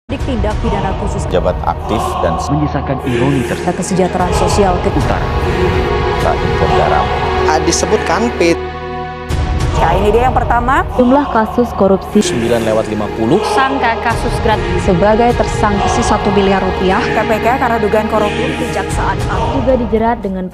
Tindak pidana khusus Jabat aktif dan menyisakan ironi tersebut kesejahteraan sosial ke utara. impor garam. Disebutkan P. Nah, ini dia yang pertama. Jumlah kasus korupsi 9/50. sangka kasus gratis Sebagai tersangka 1 miliar rupiah KPK karena dugaan korupsi Kejaksaan Agung juga dijerat dengan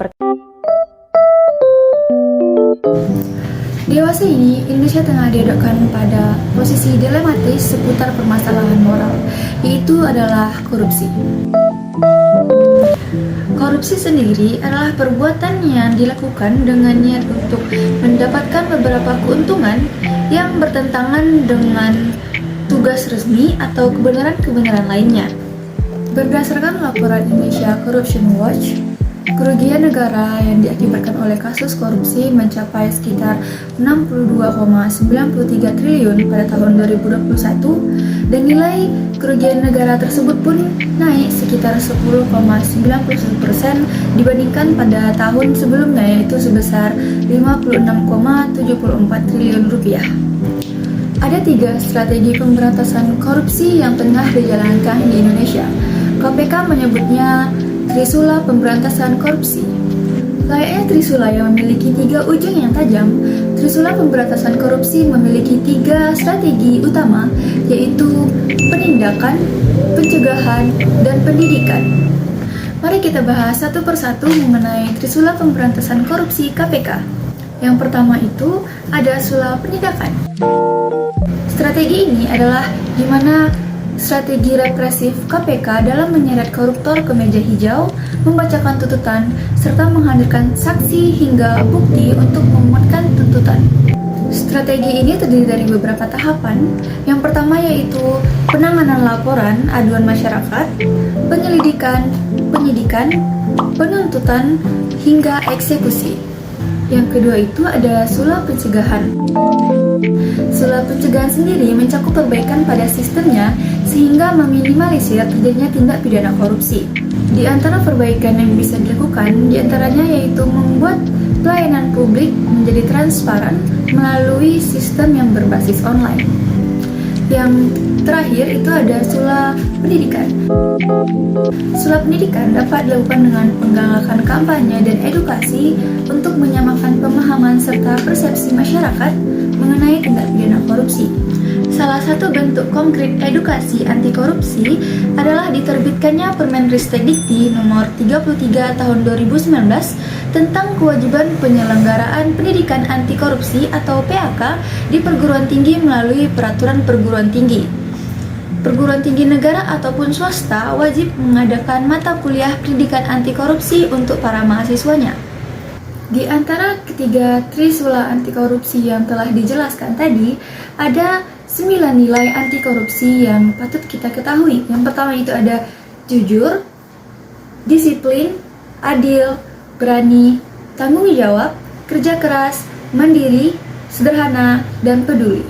Dewasa ini, Indonesia tengah dihadapkan pada posisi dilematis seputar permasalahan moral, yaitu adalah korupsi. Korupsi sendiri adalah perbuatan yang dilakukan dengan niat untuk mendapatkan beberapa keuntungan yang bertentangan dengan tugas resmi atau kebenaran-kebenaran lainnya. Berdasarkan laporan Indonesia Corruption Watch, kerugian negara yang diakibatkan oleh kasus korupsi mencapai sekitar 62,93 triliun pada tahun 2021 dan nilai kerugian negara tersebut pun naik sekitar 10,91% dibandingkan pada tahun sebelumnya, yaitu sebesar 56,74 triliun rupiah. Ada 3 strategi pemberantasan korupsi yang tengah dijalankan di Indonesia. KPK menyebutnya Trisula Pemberantasan Korupsi. Layaknya Trisula yang memiliki 3 ujung yang tajam, Trisula Pemberantasan Korupsi memiliki 3 strategi utama, yaitu penindakan, pencegahan, dan pendidikan. Mari kita bahas satu persatu mengenai Trisula Pemberantasan Korupsi KPK. Yang pertama itu ada sula penindakan. Strategi ini adalah di mana strategi represif KPK dalam menyeret koruptor ke meja hijau, membacakan tuntutan, serta menghadirkan saksi hingga bukti untuk memuatkan tuntutan. Strategi ini terdiri dari beberapa tahapan. Yang pertama yaitu penanganan laporan aduan masyarakat, penyelidikan, penyidikan, penuntutan, hingga eksekusi. Yang kedua itu ada sula pencegahan. Sula pencegahan sendiri mencakup perbaikan pada sistemnya sehingga meminimalisir terjadinya tindak pidana korupsi. Di antara perbaikan yang bisa dilakukan, diantaranya yaitu membuat pelayanan publik menjadi transparan melalui sistem yang berbasis online. Yang terakhir itu ada sula pendidikan. Sula pendidikan dapat dilakukan dengan penggalakan kampanye dan edukasi untuk menyamakan pemahaman serta persepsi masyarakat mengenai tindak pidana korupsi. Salah satu bentuk konkret edukasi anti korupsi adalah diterbitkannya Permenristek Dikti nomor 33 tahun 2019 tentang kewajiban penyelenggaraan pendidikan anti korupsi atau PAK di perguruan tinggi melalui peraturan perguruan tinggi. Perguruan tinggi negara ataupun swasta wajib mengadakan mata kuliah pendidikan anti korupsi untuk para mahasiswanya. Di antara ketiga trisula anti korupsi yang telah dijelaskan tadi, ada 9 nilai anti korupsi yang patut kita ketahui. Yang pertama itu ada jujur, disiplin, adil, berani, tanggung jawab, kerja keras, mandiri, sederhana, dan peduli.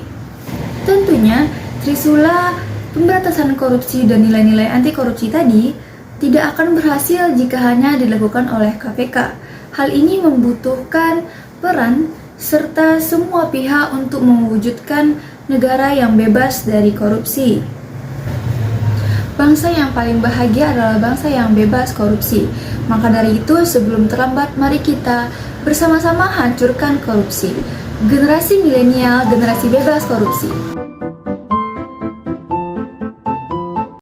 Tentunya, trisula pemberantasan korupsi dan nilai-nilai anti korupsi tadi tidak akan berhasil jika hanya dilakukan oleh KPK. Hal ini membutuhkan peran serta semua pihak untuk mewujudkan negara yang bebas dari korupsi. Bangsa yang paling bahagia adalah bangsa yang bebas korupsi. Maka dari itu, sebelum terlambat, mari kita bersama-sama hancurkan korupsi. Generasi milenial, generasi bebas korupsi.